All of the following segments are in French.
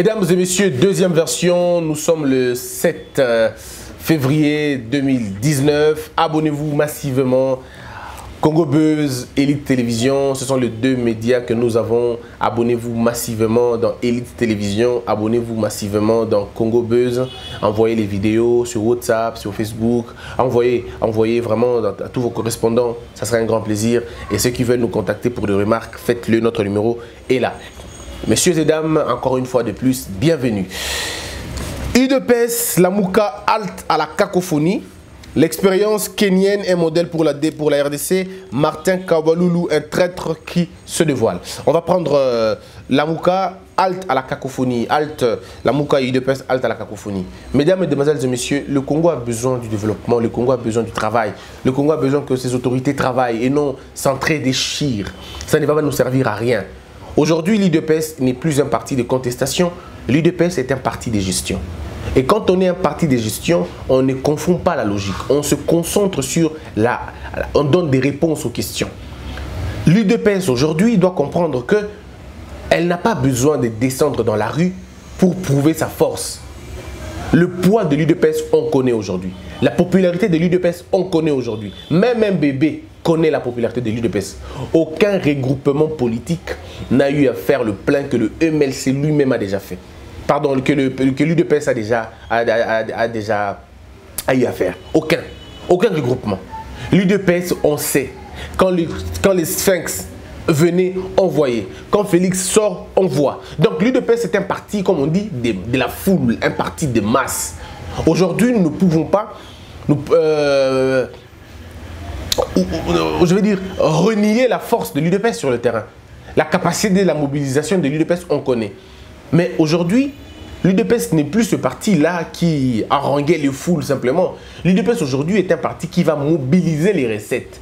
Mesdames et messieurs, deuxième version, nous sommes le 7 février 2019. Abonnez-vous massivement. Congo Buzz, Elite Télévision, ce sont les deux médias que nous avons. Abonnez-vous massivement dans Elite Télévision, abonnez-vous massivement dans Congo Buzz. Envoyez les vidéos sur WhatsApp, sur Facebook. Envoyez vraiment à tous vos correspondants, ça sera un grand plaisir. Et ceux qui veulent nous contacter pour des remarques, faites-le, notre numéro est là. Messieurs et dames, encore une fois de plus, bienvenue. UDPS, Lamuka halte à la cacophonie. L'expérience kenyenne est modèle pour la RDC. Martin Kabaloulou, un traître qui se dévoile. On va prendre Lamuka halte à la cacophonie. Lamuka et UDPS halte à la cacophonie. Mesdames, mesdemoiselles et messieurs, le Congo a besoin du développement, le Congo a besoin du travail. Le Congo a besoin que ses autorités travaillent et non s'entre-déchirent. Ça ne va pas nous servir à rien. Aujourd'hui, l'UDPS n'est plus un parti de contestation, l'UDPS est un parti de gestion. Et quand on est un parti de gestion, on ne confond pas la logique, on se concentre sur on donne des réponses aux questions. L'UDPS aujourd'hui doit comprendre qu'elle n'a pas besoin de descendre dans la rue pour prouver sa force. Le poids de l'UDPS, on connaît aujourd'hui. La popularité de l'UDPS, on connaît aujourd'hui. Même un bébé connaît la popularité de l'UDPS. Aucun regroupement politique n'a eu à faire le plein que le MLC lui-même a déjà fait. Pardon, que l'UDPS a déjà eu à faire. Aucun regroupement. L'UDPS, on sait. Quand les Sphinx venaient, on voyait. Quand Félix sort, on voit. Donc l'UDPS est un parti, comme on dit, de la foule, un parti de masse. Aujourd'hui, nous ne pouvons pas... je veux dire, renier la force de l'UDPS sur le terrain. La capacité de la mobilisation de l'UDPS, on connaît. Mais aujourd'hui, l'UDPS n'est plus ce parti-là qui haranguait les foules simplement. L'UDPS aujourd'hui est un parti qui va mobiliser les recettes.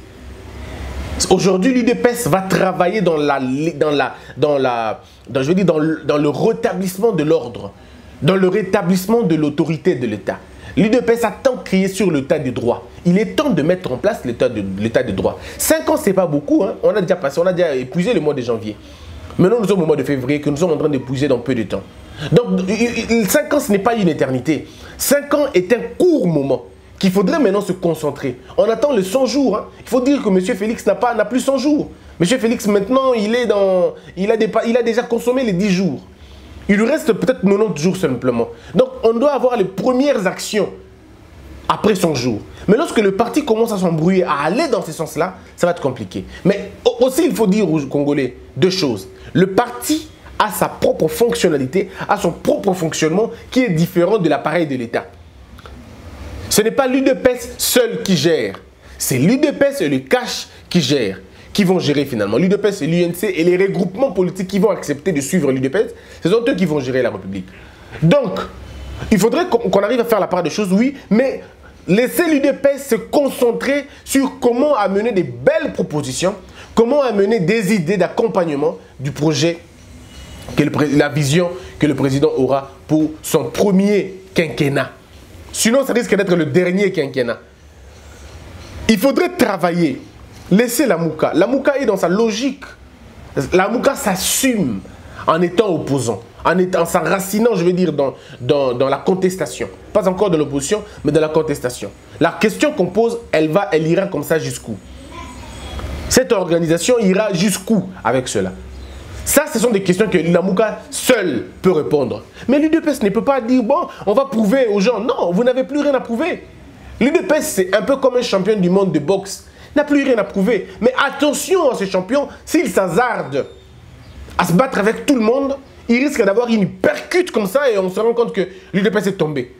Aujourd'hui, l'UDPS va travailler dans le rétablissement de l'ordre, dans le rétablissement de l'autorité de l'État. L'UDPS a tant crié sur l'état du droit. Il est temps de mettre en place l'état de droit. 5 ans, ce n'est pas beaucoup. Hein. On a déjà épuisé le mois de janvier. Maintenant, nous sommes au mois de février que nous sommes en train d'épuiser dans peu de temps. Donc, 5 ans, ce n'est pas une éternité. 5 ans est un court moment qu'il faudrait maintenant se concentrer. On attend les 100 jours. Hein. Il faut dire que M. Félix n'a plus 100 jours. M. Félix, maintenant, il a déjà consommé les 10 jours. Il lui reste peut-être 90 jours simplement. Donc, on doit avoir les premières actions après 100 jours. Mais lorsque le parti commence à s'embrouiller, à aller dans ce sens-là, ça va être compliqué. Mais aussi, il faut dire aux Congolais deux choses. Le parti a sa propre fonctionnalité, a son propre fonctionnement qui est différent de l'appareil de l'État. Ce n'est pas l'UDPS seul qui gère. C'est l'UDPS et le cash qui gèrent. Qui vont gérer finalement. L'UDPS et l'UNC et les regroupements politiques qui vont accepter de suivre l'UDPS, ce sont eux qui vont gérer la République. Donc, il faudrait qu'on arrive à faire la part des choses, oui, mais laisser l'UDPS se concentrer sur comment amener des belles propositions, comment amener des idées d'accompagnement du projet, la vision que le président aura pour son premier quinquennat. Sinon, ça risque d'être le dernier quinquennat. Il faudrait travailler. Laissez Lamuka. Lamuka est dans sa logique. Lamuka s'assume en étant opposant, en s'enracinant, je veux dire, dans la contestation. Pas encore de l'opposition, mais dans la contestation. La question qu'on pose, elle ira comme ça jusqu'où? Cette organisation ira jusqu'où avec cela? Ça, ce sont des questions que Lamuka seul peut répondre. Mais l'UDPS ne peut pas dire, bon, on va prouver aux gens. Non, vous n'avez plus rien à prouver. L'UDPS, c'est un peu comme un champion du monde de boxe. N'a plus rien à prouver. Mais attention à ces champions, s'ils s'hasardent à se battre avec tout le monde, ils risquent d'avoir une percute comme ça et on se rend compte que l'UDPS est tombé.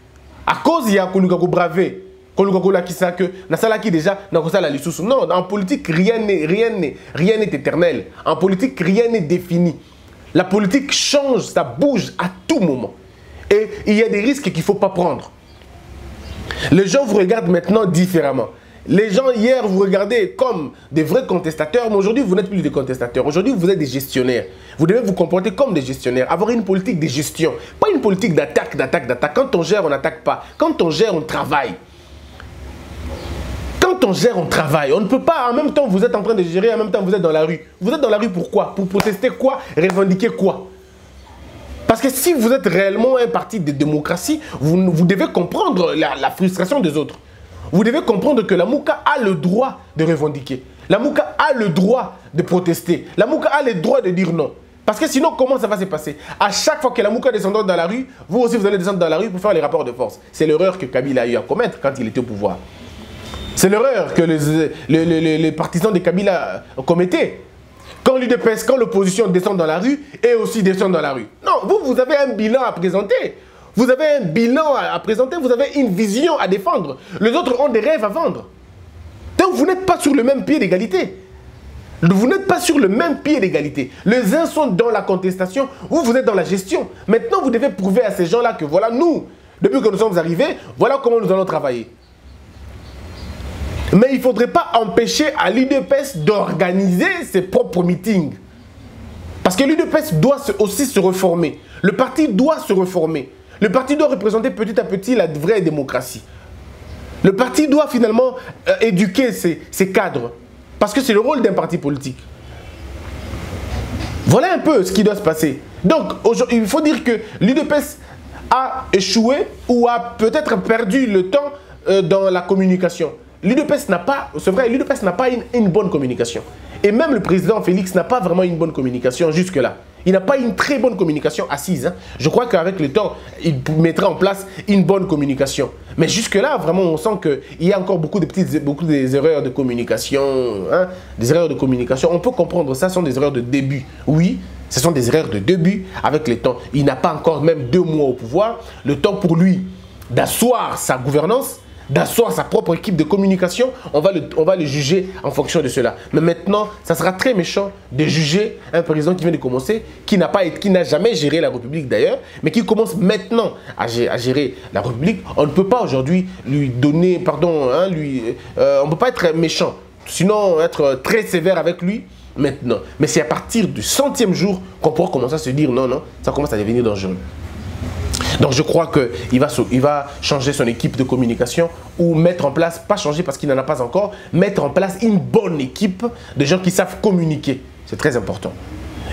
À cause, il y a Kolukaku Bravé, Kolukaku Lakisake, Nasalaki déjà, Nakosala Lissousou. Non, en politique, rien n'est éternel. En politique, rien n'est défini. La politique change, ça bouge à tout moment. Et il y a des risques qu'il ne faut pas prendre. Les gens vous regardent maintenant différemment. Les gens, hier, vous regardez comme des vrais contestateurs, mais aujourd'hui, vous n'êtes plus des contestateurs. Aujourd'hui, vous êtes des gestionnaires. Vous devez vous comporter comme des gestionnaires. Avoir une politique de gestion. Pas une politique d'attaque. Quand on gère, on n'attaque pas. Quand on gère, on travaille. Quand on gère, on travaille. On ne peut pas, en même temps, vous êtes en train de gérer, en même temps, vous êtes dans la rue. Vous êtes dans la rue pourquoi? Pour protester quoi? Revendiquer quoi? Parce que si vous êtes réellement un parti de démocratie, vous devez comprendre la frustration des autres. Vous devez comprendre que la Mouka a le droit de revendiquer. La Mouka a le droit de protester. La Mouka a le droit de dire non. Parce que sinon, comment ça va se passer? À chaque fois que la Mouka descend dans la rue, vous aussi vous allez descendre dans la rue pour faire les rapports de force. C'est l'erreur que Kabila a eu à commettre quand il était au pouvoir. C'est l'erreur que les partisans de Kabila commettaient. Quand l'UDPS, quand l'opposition descend dans la rue, et aussi descend dans la rue. Non, vous avez un bilan à présenter. Vous avez un bilan à présenter, vous avez une vision à défendre. Les autres ont des rêves à vendre. Donc vous n'êtes pas sur le même pied d'égalité. Vous n'êtes pas sur le même pied d'égalité. Les uns sont dans la contestation, vous êtes dans la gestion. Maintenant, vous devez prouver à ces gens-là que voilà, nous, depuis que nous sommes arrivés, voilà comment nous allons travailler. Mais il ne faudrait pas empêcher à l'UDPS d'organiser ses propres meetings. Parce que l'UDPS doit aussi se reformer. Le parti doit se reformer. Le parti doit représenter petit à petit la vraie démocratie. Le parti doit finalement éduquer ses cadres. Parce que c'est le rôle d'un parti politique. Voilà un peu ce qui doit se passer. Donc, il faut dire que l'UDPS a échoué ou a peut-être perdu le temps dans la communication. L'UDPS n'a pas, c'est vrai, l'UDPS n'a pas une bonne communication. Et même le président Félix n'a pas vraiment une bonne communication jusque-là. Il n'a pas une très bonne communication assise. Hein. Je crois qu'avec le temps, il mettra en place une bonne communication. Mais jusque-là, vraiment, on sent qu'il y a encore beaucoup des erreurs de communication. Hein, des erreurs de communication. On peut comprendre ça, ce sont des erreurs de début. Oui, ce sont des erreurs de début avec le temps. Il n'a pas encore même 2 mois au pouvoir. Le temps pour lui d'asseoir sa gouvernance, d'asseoir sa propre équipe de communication, on va le juger en fonction de cela. Mais maintenant, ça sera très méchant de juger un président qui vient de commencer, qui n'a jamais géré la République d'ailleurs, mais qui commence maintenant à gérer la République. On ne peut pas aujourd'hui lui donner, pardon, hein, on ne peut pas être méchant, sinon être très sévère avec lui maintenant. Mais c'est à partir du 100e jour qu'on pourra commencer à se dire non, non, ça commence à devenir dangereux. Donc je crois qu'il va changer son équipe de communication ou mettre en place, pas changer parce qu'il n'en a pas encore, mettre en place une bonne équipe de gens qui savent communiquer. C'est très important.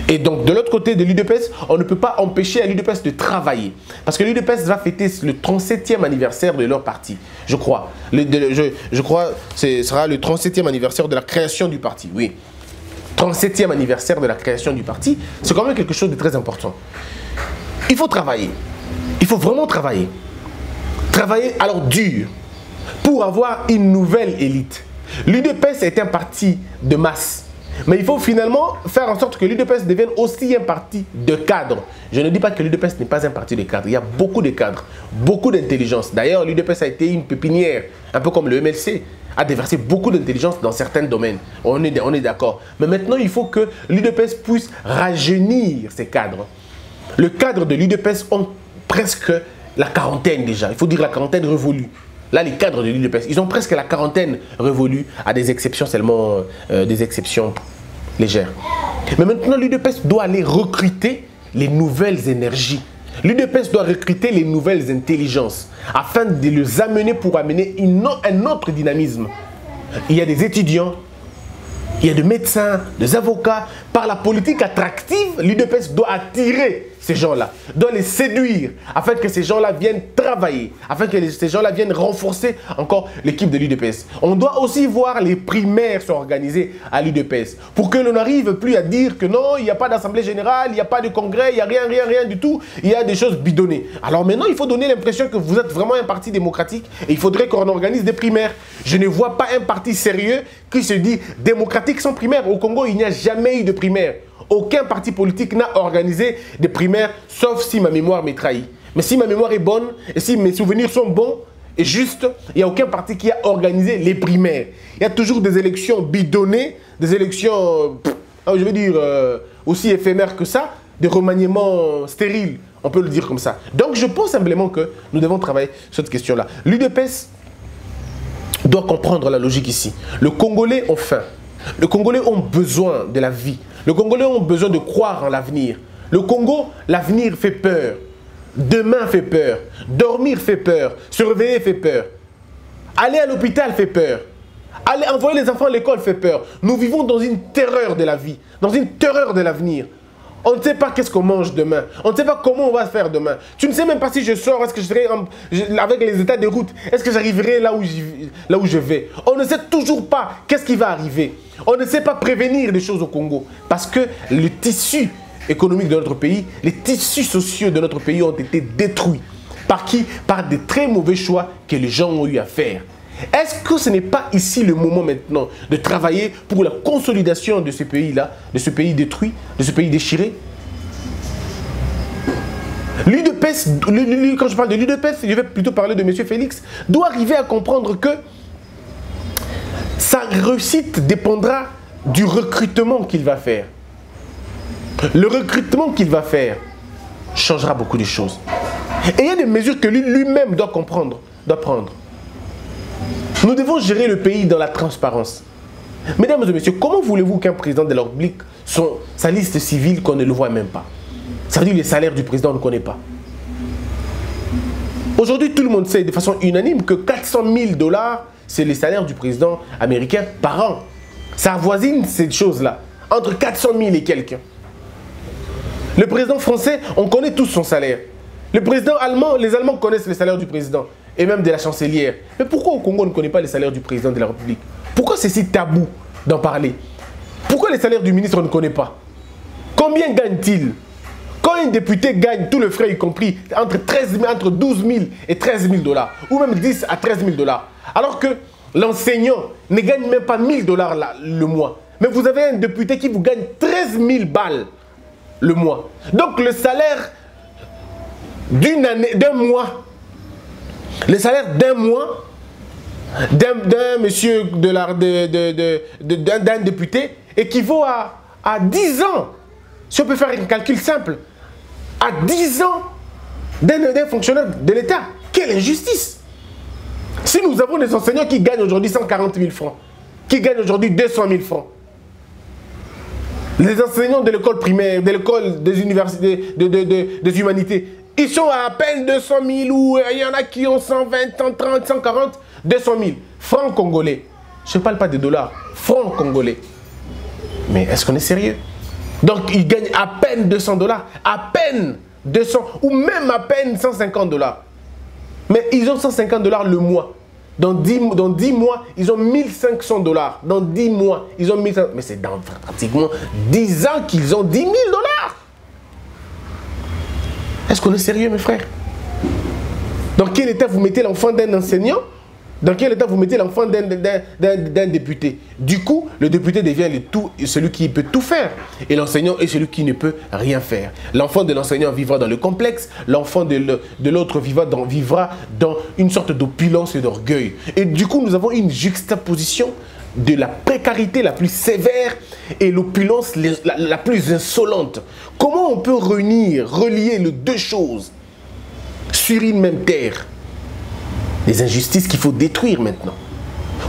Et donc de l'autre côté de l'UDPS, on ne peut pas empêcher à l'UDPS de travailler. Parce que l'UDPS va fêter le 37e anniversaire de leur parti, je crois. Je crois que ce sera le 37e anniversaire de la création du parti, oui. 37e anniversaire de la création du parti, c'est quand même quelque chose de très important. Il faut travailler. Il faut vraiment travailler. Travailler alors dur pour avoir une nouvelle élite. L'UDPS est un parti de masse. Mais il faut finalement faire en sorte que l'UDPS devienne aussi un parti de cadres. Je ne dis pas que l'UDPS n'est pas un parti de cadres. Il y a beaucoup de cadres, beaucoup d'intelligence. D'ailleurs, l'UDPS a été une pépinière, un peu comme le MLC, a déversé beaucoup d'intelligence dans certains domaines. On est d'accord. Mais maintenant, il faut que l'UDPS puisse rajeunir ses cadres. Le cadre de l'UDPS ont presque la quarantaine déjà. Il faut dire la quarantaine révolue. Là, les cadres de l'UDPS, ils ont presque la quarantaine révolue, à des exceptions seulement, des exceptions légères. Mais maintenant, l'UDPS doit aller recruter les nouvelles énergies. L'UDPS doit recruter les nouvelles intelligences afin de les amener pour amener un autre dynamisme. Il y a des étudiants, il y a des médecins, des avocats. Par la politique attractive, l'UDPS doit attirer ces gens-là, doit les séduire afin que ces gens-là viennent travailler, afin que ces gens-là viennent renforcer encore l'équipe de l'UDPS. On doit aussi voir les primaires s'organiser à l'UDPS pour que l'on n'arrive plus à dire que non, il n'y a pas d'assemblée générale, il n'y a pas de congrès, il n'y a rien du tout, il y a des choses bidonnées. Alors maintenant, il faut donner l'impression que vous êtes vraiment un parti démocratique et il faudrait qu'on organise des primaires. Je ne vois pas un parti sérieux qui se dit démocratique sans primaire. Au Congo, il n'y a jamais eu de primaire. Aucun parti politique n'a organisé des primaires, sauf si ma mémoire me trahit. Mais si ma mémoire est bonne, et si mes souvenirs sont bons et justes, il n'y a aucun parti qui a organisé les primaires. Il y a toujours des élections bidonnées, des élections, je veux dire, aussi éphémères que ça, des remaniements stériles, on peut le dire comme ça. Donc je pense simplement que nous devons travailler sur cette question-là. L'UDPS doit comprendre la logique ici. Les Congolais ont faim. Les Congolais ont besoin de la vie. Les Congolais ont besoin de croire en l'avenir. Le Congo, l'avenir fait peur. Demain fait peur. Dormir fait peur. Se réveiller fait peur. Aller à l'hôpital fait peur. Aller envoyer les enfants à l'école fait peur. Nous vivons dans une terreur de la vie, dans une terreur de l'avenir. On ne sait pas qu'est-ce qu'on mange demain. On ne sait pas comment on va faire demain. Tu ne sais même pas si je sors, est-ce que je serai avec les états de route, est-ce que j'arriverai là où je vais. On ne sait toujours pas qu'est-ce qui va arriver. On ne sait pas prévenir les choses au Congo. Parce que le tissu économique de notre pays, les tissus sociaux de notre pays ont été détruits. Par qui? Par des très mauvais choix que les gens ont eu à faire. Est-ce que ce n'est pas ici le moment maintenant de travailler pour la consolidation de ce pays-là, de ce pays détruit, de ce pays déchiré? L'UDPS, quand je parle de l'UDPS, je vais plutôt parler de M. Félix, doit arriver à comprendre que sa réussite dépendra du recrutement qu'il va faire. Le recrutement qu'il va faire changera beaucoup de choses. Et il y a des mesures que lui-même doit comprendre, doit prendre. Nous devons gérer le pays dans la transparence. Mesdames et messieurs, comment voulez-vous qu'un président de la République, sa liste civile, qu'on ne le voit même pas? Ça veut dire que les salaires du président, on ne connaît pas. Aujourd'hui, tout le monde sait de façon unanime que 400 000 $, c'est les salaires du président américain par an. Ça avoisine ces choses-là, entre 400 000 et quelques. Le président français, on connaît tous son salaire. Le président allemand, les Allemands connaissent le salaire du président et même de la chancelière. Mais pourquoi au Congo on ne connaît pas les salaires du président de la République? Pourquoi c'est si tabou d'en parler? Pourquoi les salaires du ministre on ne connaît pas? Combien gagne-t-il? Quand un député gagne, tous les frais y compris, entre 12 000 et 13 000 $, ou même 10 à 13 000 $, alors que l'enseignant ne gagne même pas 1 000 $ le mois. Mais vous avez un député qui vous gagne 13 000 balles le mois. Donc le salaire d'un mois, le salaire d'un mois, d'un monsieur, d'un député, équivaut à 10 ans. Si on peut faire un calcul simple, à 10 ans d'un fonctionnaire de l'État. Quelle injustice! Si nous avons des enseignants qui gagnent aujourd'hui 140 000 francs, qui gagnent aujourd'hui 200 000 francs, les enseignants de l'école primaire, de l'école des universités, des humanités, ils sont à peine 200 000 ou il y en a qui ont 120, 130, 140, 200 000 francs congolais. Je ne parle pas de dollars, francs congolais. Mais est-ce qu'on est sérieux? Donc ils gagnent à peine 200 $, à peine 200 ou même à peine 150 $. Mais ils ont 150 $ le mois. Dans 10 mois, ils ont 1500 $. Dans 10 mois, ils ont 1500 $. Mais c'est dans pratiquement 10 ans qu'ils ont 10 000 $. Est-ce qu'on est sérieux, mes frères? Dans quel état vous mettez l'enfant d'un enseignant? Dans quel état vous mettez l'enfant d'un député? Du coup, le député devient celui qui peut tout faire. Et l'enseignant est celui qui ne peut rien faire. L'enfant de l'enseignant vivra dans le complexe. L'enfant de l'autre vivra dans une sorte d'opulence et d'orgueil. Et du coup, nous avons une juxtaposition de la précarité la plus sévère et l'opulence la plus insolente. Comment on peut relier les deux choses sur une même terre? Les injustices qu'il faut détruire maintenant.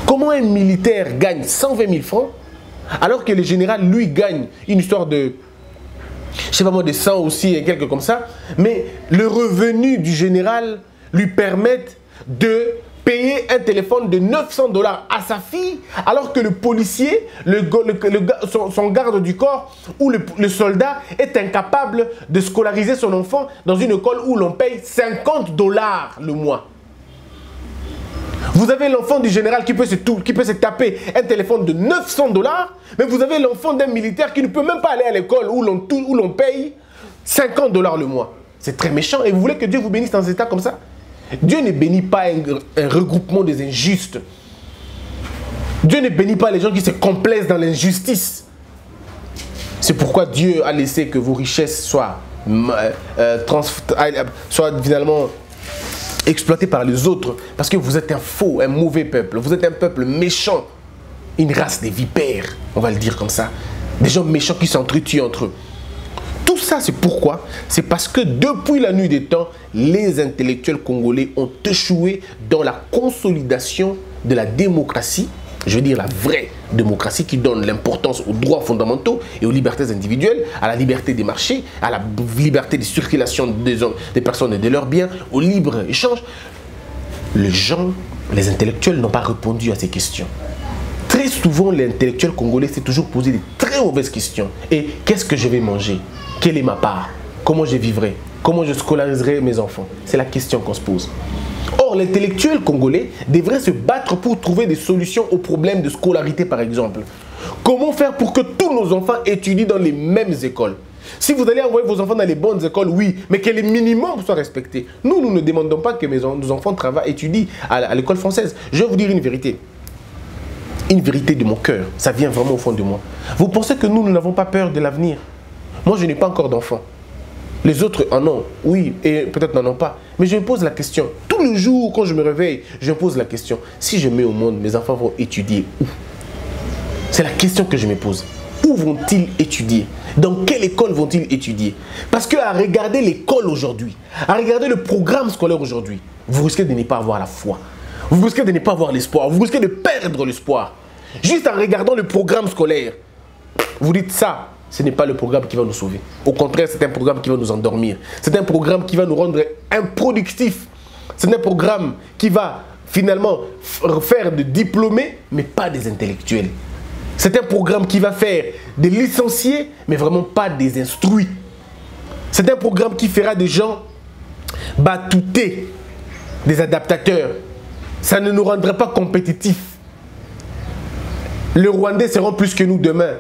Comment un militaire gagne 120 000 francs alors que le général, lui, gagne une histoire de, je sais pas moi, de 100 aussi et quelque comme ça, mais le revenu du général lui permet de payer un téléphone de 900 $ à sa fille, alors que le policier, son garde du corps ou le soldat est incapable de scolariser son enfant dans une école où l'on paye 50 $ le mois. Vous avez l'enfant du général qui peut se taper un téléphone de 900 $, mais vous avez l'enfant d'un militaire qui ne peut même pas aller à l'école où l'on paye 50 $ le mois. C'est très méchant. Et vous voulez que Dieu vous bénisse dans un état comme ça? Dieu ne bénit pas un regroupement des injustes. Dieu ne bénit pas les gens qui se complaisent dans l'injustice. C'est pourquoi Dieu a laissé que vos richesses soient finalement exploité par les autres, parce que vous êtes un mauvais peuple, vous êtes un peuple méchant, une race des vipères, on va le dire comme ça, des gens méchants qui s'entretuent entre eux. Tout ça, c'est pourquoi? C'est parce que depuis la nuit des temps, les intellectuels congolais ont échoué dans la consolidation de la démocratie, je veux dire la vraie démocratie qui donne l'importance aux droits fondamentaux et aux libertés individuelles, à la liberté des marchés, à la liberté de circulation des personnes et de leurs biens, au libre-échange. Les intellectuels n'ont pas répondu à ces questions. Très souvent, l'intellectuel congolais s'est toujours posé des très mauvaises questions. Et qu'est-ce que je vais manger? Quelle est ma part? Comment je vivrai? Comment je scolariserai mes enfants? C'est la question qu'on se pose. Or, l'intellectuel congolais devrait se battre pour trouver des solutions aux problèmes de scolarité, par exemple. Comment faire pour que tous nos enfants étudient dans les mêmes écoles? Si vous allez envoyer vos enfants dans les bonnes écoles, oui, mais que les minimums soient respectés. Nous ne demandons pas que nos enfants travaillent, étudient à l'école française. Je vais vous dire une vérité. Une vérité de mon cœur. Ça vient vraiment au fond de moi. Vous pensez que nous n'avons pas peur de l'avenir? Moi, je n'ai pas encore d'enfants. Les autres en ont, oui, et peut-être n'en ont pas. Mais je me pose la question. Tous les jours, quand je me réveille, je me pose la question. Si je mets au monde, mes enfants vont étudier où? C'est la question que je me pose. Où vont-ils étudier? Dans quelle école vont-ils étudier? Parce qu'à regarder l'école aujourd'hui, à regarder le programme scolaire aujourd'hui, vous risquez de ne pas avoir la foi. Vous risquez de ne pas avoir l'espoir. Vous risquez de perdre l'espoir. Juste en regardant le programme scolaire, vous dites ça, ce n'est pas le programme qui va nous sauver. Au contraire, c'est un programme qui va nous endormir. C'est un programme qui va nous rendre improductifs. C'est un programme qui va finalement faire des diplômés, mais pas des intellectuels. C'est un programme qui va faire des licenciés, mais vraiment pas des instruits. C'est un programme qui fera des gens batoutés, des adaptateurs. Ça ne nous rendra pas compétitifs. Les Rwandais seront plus que nous demain.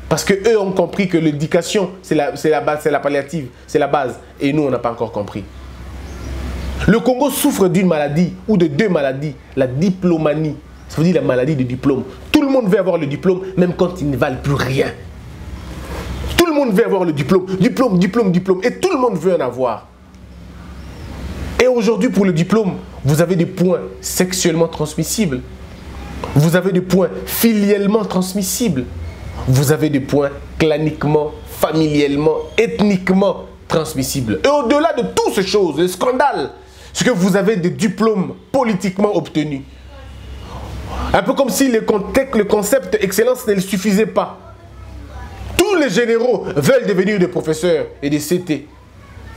Parce qu'eux ont compris que l'éducation, c'est la base, c'est la palliative, c'est la base. Et nous, on n'a pas encore compris. Le Congo souffre d'une maladie ou de deux maladies. La diplomanie, ça veut dire la maladie de diplôme. Tout le monde veut avoir le diplôme, même quand ils ne valent plus rien. Tout le monde veut avoir le diplôme. Diplôme, diplôme, diplôme. Et tout le monde veut en avoir. Et aujourd'hui, pour le diplôme, vous avez des points sexuellement transmissibles. Vous avez des points filiellement transmissibles. Vous avez des points claniquement, familialement, ethniquement transmissibles. Et au-delà de toutes ces choses, le scandale, c'est que vous avez des diplômes politiquement obtenus. Un peu comme si le concept excellence ne suffisait pas. Tous les généraux veulent devenir des professeurs et des CT.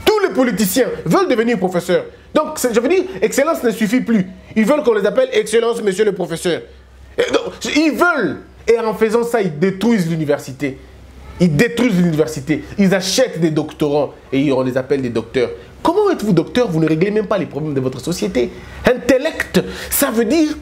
Tous les politiciens veulent devenir professeurs. Donc, je veux dire, excellence ne suffit plus. Ils veulent qu'on les appelle excellence, monsieur le professeur. Et donc, ils veulent. Et en faisant ça, ils détruisent l'université. Ils détruisent l'université. Ils achètent des doctorants et on les appelle des docteurs. Comment êtes-vous docteur? Vous ne réglez même pas les problèmes de votre société. Intellect, ça veut dire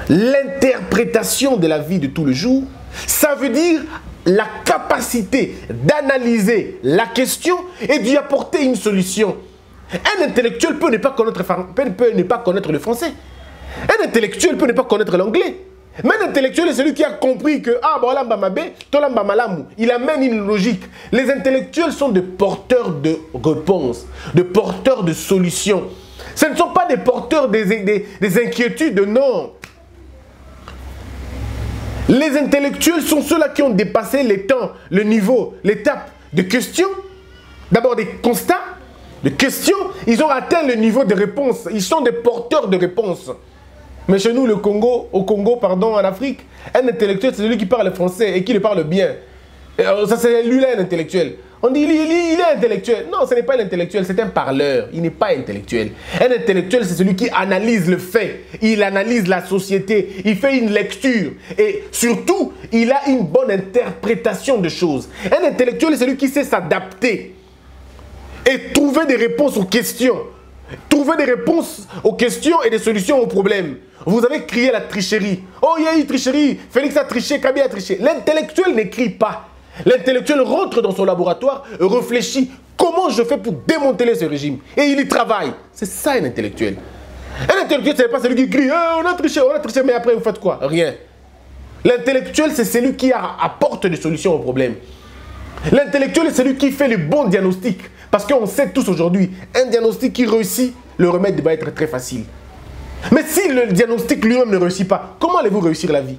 l'interprétation de la vie de tous les jours. Ça veut dire la capacité d'analyser la question et d'y apporter une solution. Un intellectuel peut ne pas connaître le français. Un intellectuel peut ne pas connaître l'anglais. Mais un intellectuel est celui qui a compris que il amène une logique. Les intellectuels sont des porteurs de réponses, des porteurs de solutions. Ce ne sont pas des porteurs des inquiétudes, non. Les intellectuels sont ceux-là qui ont dépassé les temps, le niveau, l'étape de questions. D'abord des constats, de questions. Ils ont atteint le niveau de réponses. Ils sont des porteurs de réponses. Mais chez nous, au Congo, en Afrique, un intellectuel, c'est celui qui parle français et qui le parle bien. Ça, c'est lui-là, un intellectuel. On dit, il est intellectuel. Non, ce n'est pas un intellectuel, c'est un parleur. Il n'est pas intellectuel. Un intellectuel, c'est celui qui analyse le fait. Il analyse la société. Il fait une lecture. Et surtout, il a une bonne interprétation de choses. Un intellectuel, c'est celui qui sait s'adapter et trouver des réponses aux questions. Trouver des réponses aux questions et des solutions aux problèmes. Vous avez crié la tricherie. Oh, il y a eu tricherie. Félix a triché, Kaby a triché. L'intellectuel n'écrit pas. L'intellectuel rentre dans son laboratoire et réfléchit. Comment je fais pour démanteler ce régime? Et il y travaille. C'est ça un intellectuel. Un intellectuel, ce n'est pas celui qui crie on a triché, mais après vous faites quoi? Rien. L'intellectuel, c'est celui qui apporte des solutions aux problèmes. L'intellectuel est celui qui fait le bon diagnostic. Parce qu'on sait tous aujourd'hui, un diagnostic qui réussit, le remède va être très facile. Mais si le diagnostic lui-même ne réussit pas, comment allez-vous réussir la vie?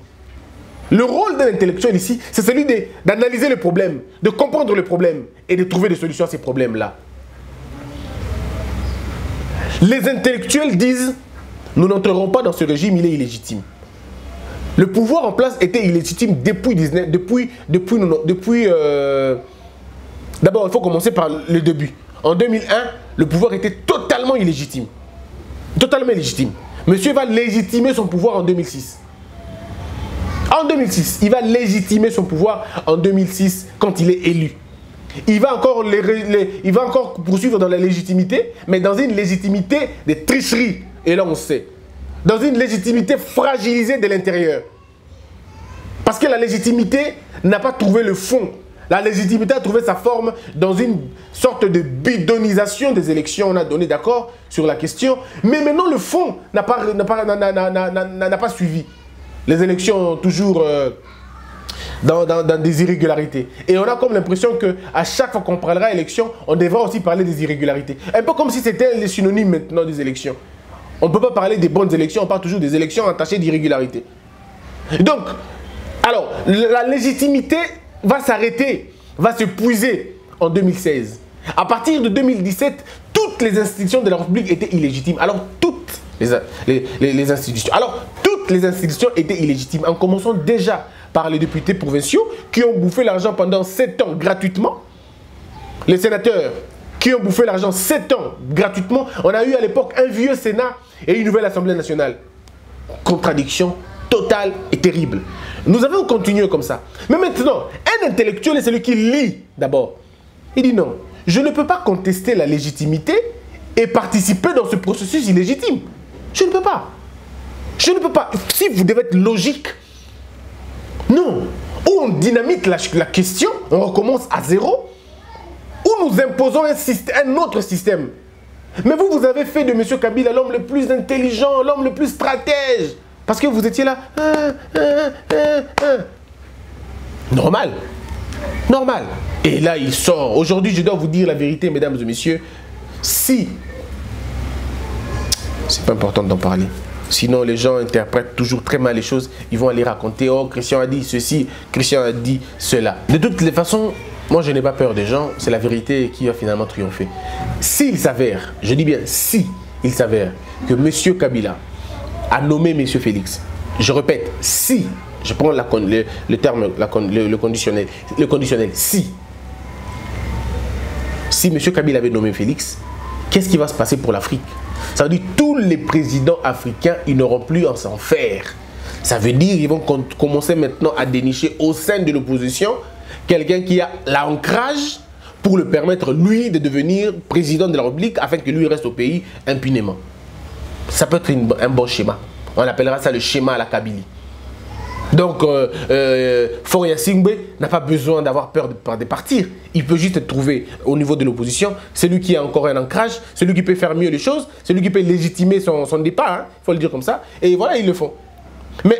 Le rôle d'un intellectuel ici, c'est celui d'analyser le problème, de comprendre le problème et de trouver des solutions à ces problèmes-là. Les intellectuels disent, nous n'entrerons pas dans ce régime, il est illégitime. Le pouvoir en place était illégitime D'abord, il faut commencer par le début. En 2001, le pouvoir était totalement illégitime. Totalement illégitime. Monsieur va légitimer son pouvoir en 2006. En 2006, il va légitimer son pouvoir en 2006 quand il est élu. il va encore poursuivre dans la légitimité, mais dans une légitimité de tricherie. Et là, on sait. Dans une légitimité fragilisée de l'intérieur. Parce que la légitimité n'a pas trouvé le fond. La légitimité a trouvé sa forme dans une sorte de bidonisation des élections. On a donné d'accord sur la question. Mais maintenant, le fond n'a pas suivi. Les élections ont toujours dans des irrégularités. Et on a comme l'impression qu'à chaque fois qu'on parlera élection, on devra aussi parler des irrégularités. Un peu comme si c'était les synonymes maintenant des élections. On ne peut pas parler des bonnes élections, on parle toujours des élections entachées d'irrégularités. Donc, alors, la légitimité va s'arrêter, va se puiser en 2016. À partir de 2017, toutes les institutions de la République étaient illégitimes. Alors, toutes les institutions. Alors, toutes les institutions étaient illégitimes. En commençant déjà par les députés provinciaux qui ont bouffé l'argent pendant 7 ans gratuitement. Les sénateurs qui ont bouffé l'argent 7 ans gratuitement. On a eu à l'époque un vieux Sénat et une nouvelle Assemblée nationale. Contradiction totale et terrible. Nous avons continué comme ça. Mais maintenant, un intellectuel est celui qui lit d'abord. Il dit non, je ne peux pas contester la légitimité et participer dans ce processus illégitime. Je ne peux pas. Je ne peux pas. Si vous devez être logique, non. Ou on dynamite la question, on recommence à zéro, ou nous imposons un autre système. Mais vous avez fait de M. Kabila l'homme le plus intelligent, l'homme le plus stratège. Parce que vous étiez là. Normal. Normal. Et là, il sort. Aujourd'hui, je dois vous dire la vérité, mesdames et messieurs. Si, c'est pas important d'en parler. Sinon, les gens interprètent toujours très mal les choses. Ils vont aller raconter, oh, Christian a dit ceci, Christian a dit cela. De toutes les façons, moi, je n'ai pas peur des gens. C'est la vérité qui va finalement triompher. S'il s'avère, je dis bien si il s'avère que M. Kabila a nommé M. Félix, je répète, si, je prends le terme, le conditionnel, si M. Kabila avait nommé Félix, qu'est-ce qui va se passer pour l'Afrique? Ça veut dire que tous les présidents africains, ils n'auront plus à s'en faire. Ça veut dire qu'ils vont commencer maintenant à dénicher au sein de l'opposition quelqu'un qui a l'ancrage pour le permettre, lui, de devenir président de la République afin que lui reste au pays impunément. Ça peut être un bon schéma. On appellera ça le schéma à la Kabylie. Donc, Faure Gnassingbé n'a pas besoin d'avoir peur de partir. Il peut juste être trouvé au niveau de l'opposition. Celui qui a encore un ancrage, celui qui peut faire mieux les choses, celui qui peut légitimer son départ, hein, il faut le dire comme ça. Et voilà, ils le font. Mais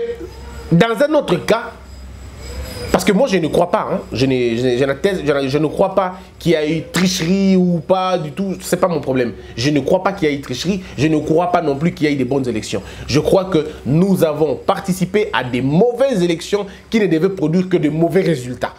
dans un autre cas, parce que moi je ne crois pas, hein, je ne crois pas qu'il y a eu tricherie ou pas du tout, c'est pas mon problème. Je ne crois pas qu'il y a eu tricherie, je ne crois pas non plus qu'il y ait eu des bonnes élections. Je crois que nous avons participé à des mauvaises élections qui ne devaient produire que de mauvais résultats.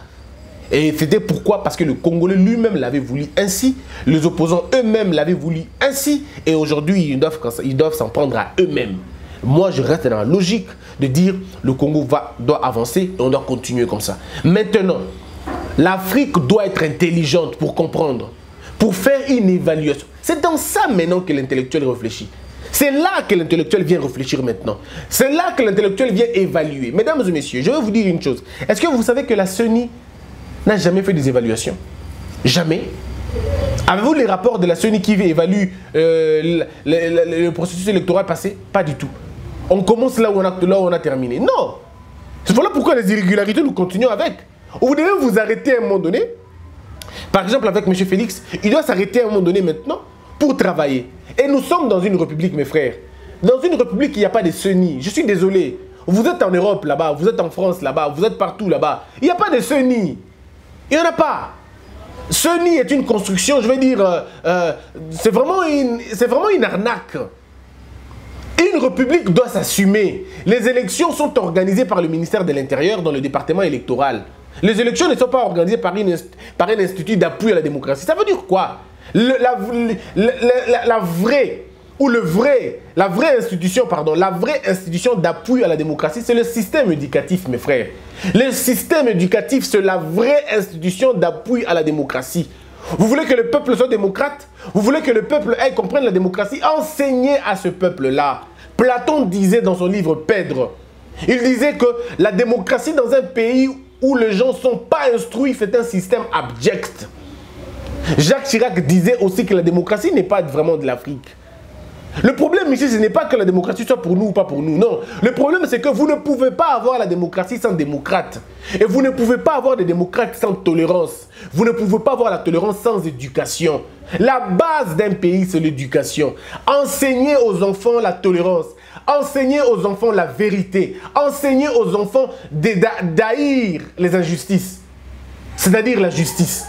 Et c'était pourquoi? Parce que le Congolais lui-même l'avait voulu ainsi, les opposants eux-mêmes l'avaient voulu ainsi, et aujourd'hui ils doivent s'en prendre à eux-mêmes. Moi, je reste dans la logique de dire le Congo doit avancer et on doit continuer comme ça. Maintenant, l'Afrique doit être intelligente pour comprendre, pour faire une évaluation. C'est dans ça maintenant que l'intellectuel réfléchit. C'est là que l'intellectuel vient réfléchir maintenant. C'est là que l'intellectuel vient évaluer. Mesdames et messieurs, je vais vous dire une chose. Est-ce que vous savez que la CENI n'a jamais fait des évaluations? Jamais. Avez-vous les rapports de la CENI qui évalue le processus électoral passé? Pas du tout. On commence là où on a terminé. Non. C'est voilà pourquoi les irrégularités, nous continuons avec. Vous devez vous arrêter à un moment donné. Par exemple, avec M. Félix, il doit s'arrêter à un moment donné maintenant pour travailler. Et nous sommes dans une république, mes frères. Dans une république, il n'y a pas de CENI. Je suis désolé. Vous êtes en Europe là-bas, vous êtes en France là-bas, vous êtes partout là-bas. Il n'y a pas de CENI. Il n'y en a pas. CENI est une construction, je vais dire, c'est vraiment une arnaque. Une république doit s'assumer. Les élections sont organisées par le ministère de l'Intérieur dans le département électoral. Les élections ne sont pas organisées par un institut d'appui à la démocratie. Ça veut dire quoi? La vraie institution d'appui à la démocratie, c'est le système éducatif, mes frères. Le système éducatif, c'est la vraie institution d'appui à la démocratie. Vous voulez que le peuple soit démocrate? Vous voulez que le peuple comprenne la démocratie? Enseignez à ce peuple-là. Platon disait dans son livre Phèdre, il disait que la démocratie dans un pays où les gens ne sont pas instruits, c'est un système abject. Jacques Chirac disait aussi que la démocratie n'est pas vraiment de l'Afrique. Le problème ici, ce n'est pas que la démocratie soit pour nous ou pas pour nous, non. Le problème, c'est que vous ne pouvez pas avoir la démocratie sans démocrates. Et vous ne pouvez pas avoir des démocrates sans tolérance. Vous ne pouvez pas avoir la tolérance sans éducation. La base d'un pays, c'est l'éducation. Enseigner aux enfants la tolérance. Enseigner aux enfants la vérité. Enseigner aux enfants d'haïr les injustices. C'est-à-dire la justice.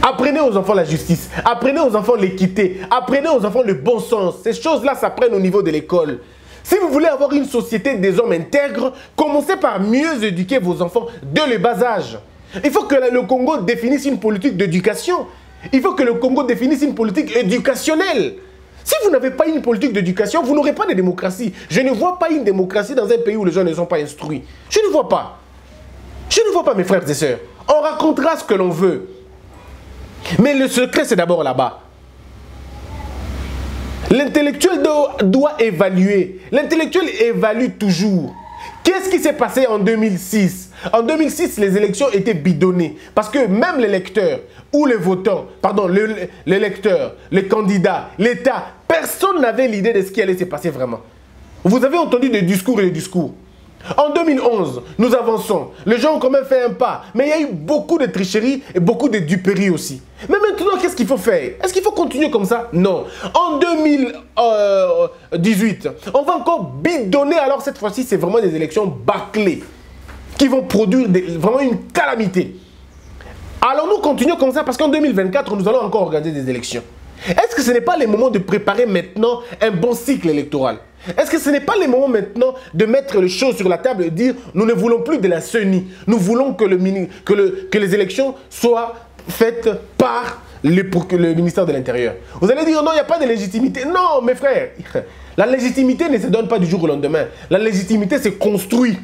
Apprenez aux enfants la justice, apprenez aux enfants l'équité, apprenez aux enfants le bon sens. Ces choses-là s'apprennent au niveau de l'école. Si vous voulez avoir une société des hommes intègres, commencez par mieux éduquer vos enfants dès le bas âge. Il faut que le Congo définisse une politique d'éducation. Il faut que le Congo définisse une politique éducationnelle. Si vous n'avez pas une politique d'éducation, vous n'aurez pas de démocratie. Je ne vois pas une démocratie dans un pays où les gens ne sont pas instruits. Je ne vois pas. Je ne vois pas, mes frères et sœurs. On racontera ce que l'on veut. Mais le secret, c'est d'abord là-bas. L'intellectuel doit évaluer. L'intellectuel évalue toujours. Qu'est-ce qui s'est passé en 2006? En 2006, les élections étaient bidonnées. Parce que même les lecteurs ou les votants, pardon, les lecteurs, les candidats, l'État, personne n'avait l'idée de ce qui allait se passer vraiment. Vous avez entendu des discours et des discours. En 2011, nous avançons. Les gens ont quand même fait un pas. Mais il y a eu beaucoup de tricheries et beaucoup de duperies aussi. Mais maintenant, qu'est-ce qu'il faut faire? Est-ce qu'il faut continuer comme ça? Non. En 2018, on va encore bidonner. Alors cette fois-ci, c'est vraiment des élections bâclées qui vont produire vraiment une calamité. Allons-nous continuer comme ça? Parce qu'en 2024, nous allons encore organiser des élections. Est-ce que ce n'est pas le moment de préparer maintenant un bon cycle électoral? Est-ce que ce n'est pas le moment maintenant de mettre les choses sur la table et de dire nous ne voulons plus de la CENI, nous voulons que les élections soient faites par le ministère de l'Intérieur? Vous allez dire non, il n'y a pas de légitimité. Non, mes frères, la légitimité ne se donne pas du jour au lendemain. La légitimité se construit.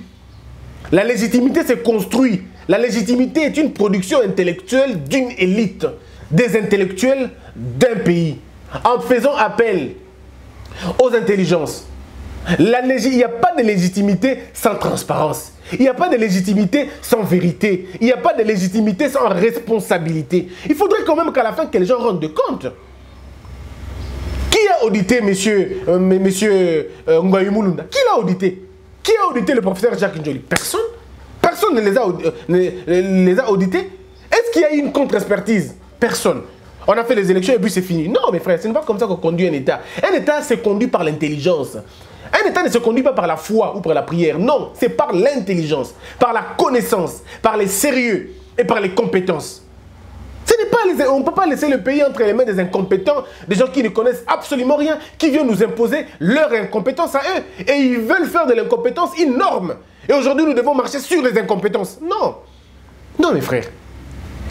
La légitimité se construit. La légitimité est une production intellectuelle d'une élite, des intellectuels d'un pays, en faisant appel aux intelligences. Il n'y a pas de légitimité sans transparence. Il n'y a pas de légitimité sans vérité. Il n'y a pas de légitimité sans responsabilité. Il faudrait quand même qu'à la fin que les gens rendent compte. Qui a audité monsieur Ngoyi Mulunda? Qui l'a audité? Qui a audité le professeur Jacques Njoli? Personne. Personne ne les a audités. Est-ce qu'il y a eu une contre-expertise? Personne. On a fait les élections et puis c'est fini. Non, mes frères, ce n'est pas comme ça qu'on conduit un État. Un État se conduit par l'intelligence. Un État ne se conduit pas par la foi ou par la prière. Non, c'est par l'intelligence, par la connaissance, par les sérieux et par les compétences. On ne peut pas laisser le pays entre les mains des incompétents, des gens qui ne connaissent absolument rien, qui viennent nous imposer leur incompétence à eux. Et ils veulent faire de l'incompétence une norme. Et aujourd'hui, nous devons marcher sur les incompétences. Non. Non, mes frères.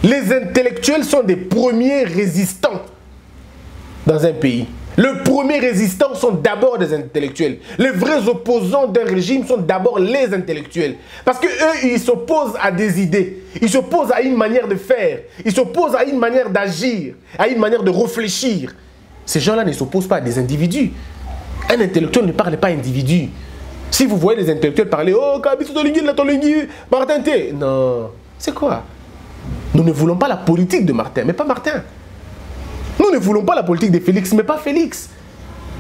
Les intellectuels sont des premiers résistants dans un pays. Les premiers résistants sont d'abord des intellectuels. Les vrais opposants d'un régime sont d'abord les intellectuels. Parce qu'eux, ils s'opposent à des idées. Ils s'opposent à une manière de faire. Ils s'opposent à une manière d'agir, à une manière de réfléchir. Ces gens-là ne s'opposent pas à des individus. Un intellectuel ne parle pas à individu. Si vous voyez des intellectuels parler « Oh, Kabiso Tolingui, la Tolingui, Martin T. » Non, c'est quoi? Nous ne voulons pas la politique de Martin, mais pas Martin. Nous ne voulons pas la politique de Félix, mais pas Félix.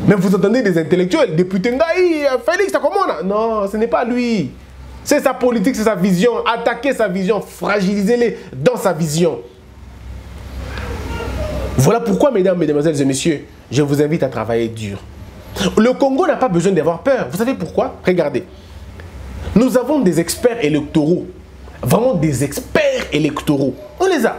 Mais vous entendez des intellectuels, députés Ngaï, Félix, t'as comment là? Non, ce n'est pas lui. C'est sa politique, c'est sa vision. Attaquez sa vision, fragilisez-les dans sa vision. Voilà pourquoi, mesdames, mesdemoiselles et messieurs, je vous invite à travailler dur. Le Congo n'a pas besoin d'avoir peur. Vous savez pourquoi? Regardez. Nous avons des experts électoraux. Vraiment des experts électoraux. On les a.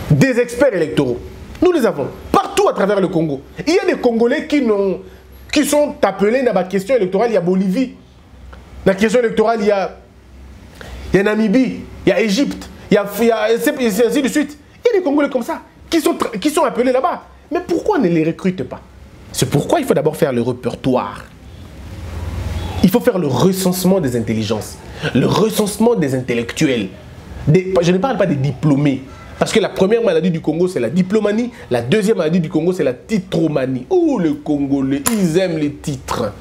Des experts électoraux. Nous les avons. Partout à travers le Congo. Il y a des Congolais qui sont appelés dans la question électorale. Il y a Bolivie. Dans la question électorale, il y a Namibie. Il y a Égypte. Il y a ainsi de suite. Il y a des Congolais comme ça qui sont appelés là-bas. Mais pourquoi on ne les recrute pas? C'est pourquoi il faut d'abord faire le répertoire. Il faut faire le recensement des intelligences, le recensement des intellectuels. Je ne parle pas des diplômés. Parce que la première maladie du Congo, c'est la diplomanie. La deuxième maladie du Congo, c'est la titromanie. Oh, les Congolais, ils aiment les titres.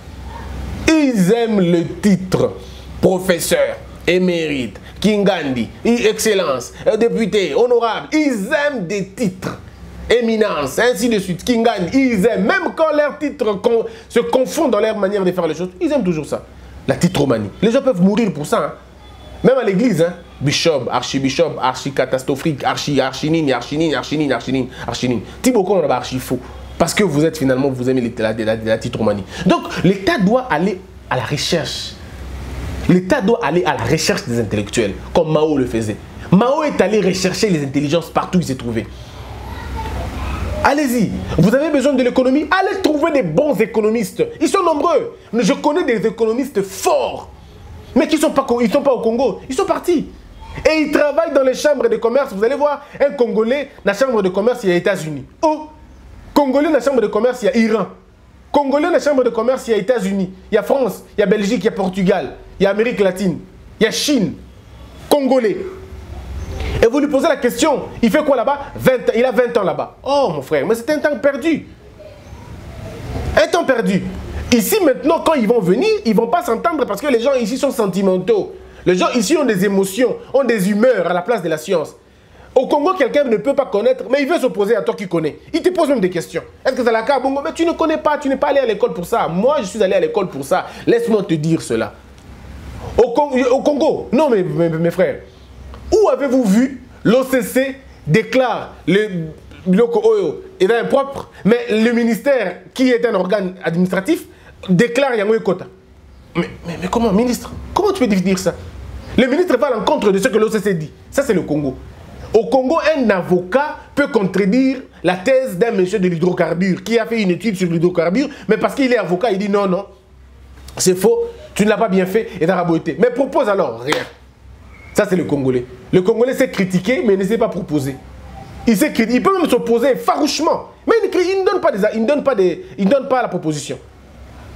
Ils aiment le titre. Professeur, émérite, Kingandi, Excellence, député, honorable. Ils aiment des titres. Éminence, ainsi de suite. Kingandi, ils aiment. Même quand leurs titres se confondent dans leur manière de faire les choses, ils aiment toujours ça. La titromanie. Les gens peuvent mourir pour ça. Hein. Même à l'église, hein. Bishop, archibishop, archi-catastrophique, archi-nini, archi-nini, archi-nini, archi-nini, archi-nini. Thibaut, on a archi-faux. Parce que vous êtes finalement, vous aimez la titromanie. Donc, l'État doit aller à la recherche. L'État doit aller à la recherche des intellectuels, comme Mao le faisait. Mao est allé rechercher les intelligences partout où il s'est trouvé. Allez-y, vous avez besoin de l'économie, allez trouver des bons économistes. Ils sont nombreux. Je connais des économistes forts, mais qui ne sont pas au Congo. Ils sont partis. Et ils travaillent dans les chambres de commerce. Vous allez voir un Congolais dans la chambre de commerce, il y a États-Unis. Oh, Congolais dans la chambre de commerce, il y a Iran. Congolais dans la chambre de commerce, il y a États-Unis. Il y a France, il y a Belgique, il y a Portugal, il y a Amérique latine, il y a Chine. Congolais. Et vous lui posez la question, il fait quoi là-bas? 20 ans, il a 20 ans là-bas. Oh mon frère, mais c'est un temps perdu. Un temps perdu. Ici maintenant, quand ils vont venir, ils ne vont pas s'entendre parce que les gens ici sont sentimentaux. Les gens ici ont des émotions, ont des humeurs à la place de la science. Au Congo, quelqu'un ne peut pas connaître, mais il veut s'opposer à toi qui connais. Il te pose même des questions. Est-ce que c'est la cas? Bongo, mais tu ne connais pas, tu n'es pas allé à l'école pour ça. Moi, je suis allé à l'école pour ça. Laisse-moi te dire cela. Au Congo, non mes frères, où avez-vous vu l'OCC déclare le Biloko Oyo est impropre, mais le ministère, qui est un organe administratif, déclare Yango Ekota? Mais comment, ministre? Comment tu peux dire ça? Le ministre va à l'encontre de ce que l'OCC dit. Ça, c'est le Congo. Au Congo, un avocat peut contredire la thèse d'un monsieur de l'hydrocarbure qui a fait une étude sur l'hydrocarbure, mais parce qu'il est avocat, il dit non, non, c'est faux, tu ne l'as pas bien fait et t'as raboté. Mais propose alors rien. Ça, c'est le Congolais. Le Congolais sait critiquer, mais il ne sait pas proposer. Il peut même s'opposer farouchement, mais il ne donne pas la proposition.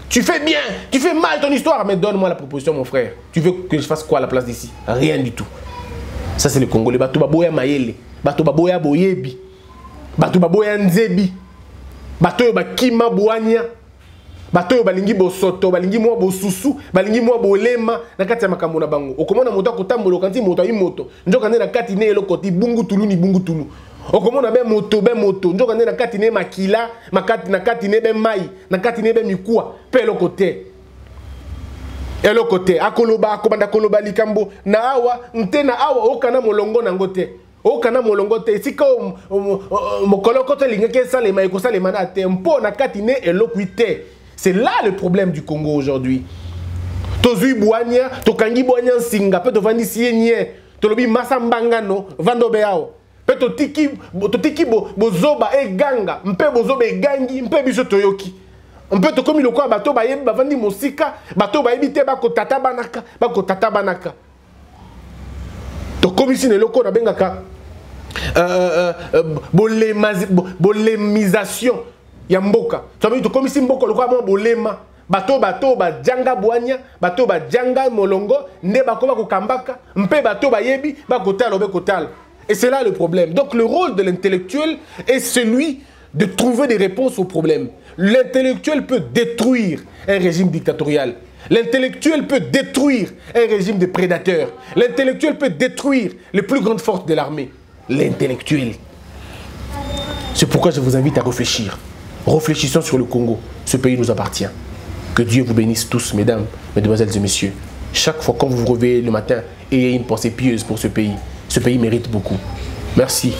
Tu fais bien, tu fais mal ton histoire, mais donne-moi la proposition, mon frère. Tu veux que je fasse quoi à la place d'ici? Rien du tout. Ça, c'est le Congolais. Bato baboya mayele, bato baboya boyebi, bato baboya nzebi, bato bakima boanya, bato balingi bosoto, balingi mwa bosusu, balingi mwa bolema na kati ya makambo na bango. Okomona moto akotambola kanti moto ayi moto, njoka ne na kati ne elokoti bungu tulu ni bungu tulu. Okomona be moto, njoka ne na kati ne makila, na kati ne be mai, na kati ne be mikua, pe elokote. Elokote, akoloba, akobanda koloba likambo, na awa, nte na awa, okana molongo na ngote. Okana molongo te, sika mokoloko te lingeke salema, eko salema na te, mpo na kati ne elokuite. C'est là le problème du Congo aujourd'hui. Tozui boanya, tokangi boanya singa, pe tovandi sienye, tolobi masambangano, vando beao. Pe totiki bozoba e ganga, mpe bozoba e gangi, mpe biso toyoki. Mpe tokomi lokwa bato bayebi bavandi mosika, bato bayebi te bako tata banaka. Tokomi sine loko na bengaka bolemisation ya mboka. Tokomi si mboka lokwa mo bolema. Bato bajanga boanya, bato bajanga molongo, nde bakoba kokambaka, mpe bato bayebi bakotala obe kotala. Et c'est là le problème. Donc le rôle de l'intellectuel est celui de trouver des réponses aux problèmes. L'intellectuel peut détruire un régime dictatorial. L'intellectuel peut détruire un régime de prédateurs. L'intellectuel peut détruire les plus grandes forces de l'armée. L'intellectuel. C'est pourquoi je vous invite à réfléchir. Réfléchissons sur le Congo. Ce pays nous appartient. Que Dieu vous bénisse tous, mesdames, mesdemoiselles et messieurs. Chaque fois quand vous vous réveillez le matin, ayez une pensée pieuse pour ce pays. Ce pays mérite beaucoup. Merci.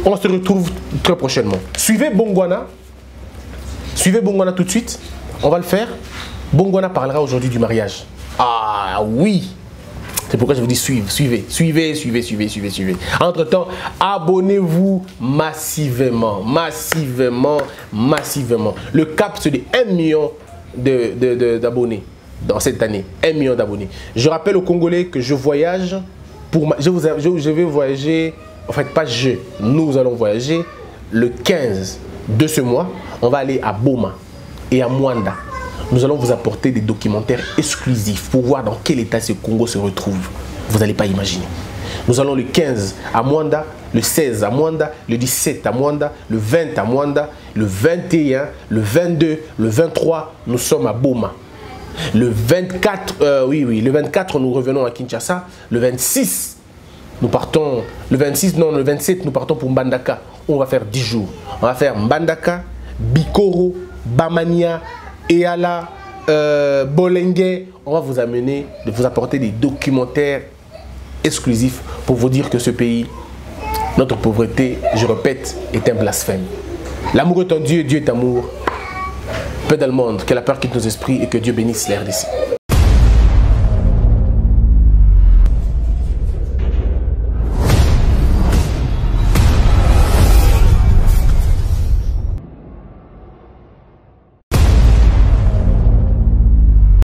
On se retrouve très prochainement. Suivez Bongwana. Suivez Bongwana tout de suite. On va le faire. Bongwana parlera aujourd'hui du mariage. Ah oui. C'est pourquoi je vous dis suivez. Entre-temps, abonnez-vous massivement. Le cap, c'est de 1 million d'abonnés dans cette année. 1 million d'abonnés. Je rappelle aux Congolais que je voyage. Je vais voyager, en fait pas je, nous allons voyager le 15 de ce mois. On va aller à Boma et à Mwanda. Nous allons vous apporter des documentaires exclusifs pour voir dans quel état ce Congo se retrouve. Vous n'allez pas imaginer. Nous allons le 15 à Mwanda, le 16 à Mwanda, le 17 à Mwanda, le 20 à Mwanda, le 21, le 22, le 23, nous sommes à Boma. Le 24, le 24, nous revenons à Kinshasa. Le 26, nous partons. Le 26, non, le 27, nous partons pour Mbandaka. On va faire 10 jours. On va faire Mbandaka, Bikoro, Bamania, Eala, Bolengue. On va vous amener, de vous apporter des documentaires exclusifs pour vous dire que ce pays, notre pauvreté, je répète, est un blasphème. L'amour est un Dieu, Dieu est amour. Peu dans le monde, que la peur quitte nos esprits et que Dieu bénisse l'air d'ici.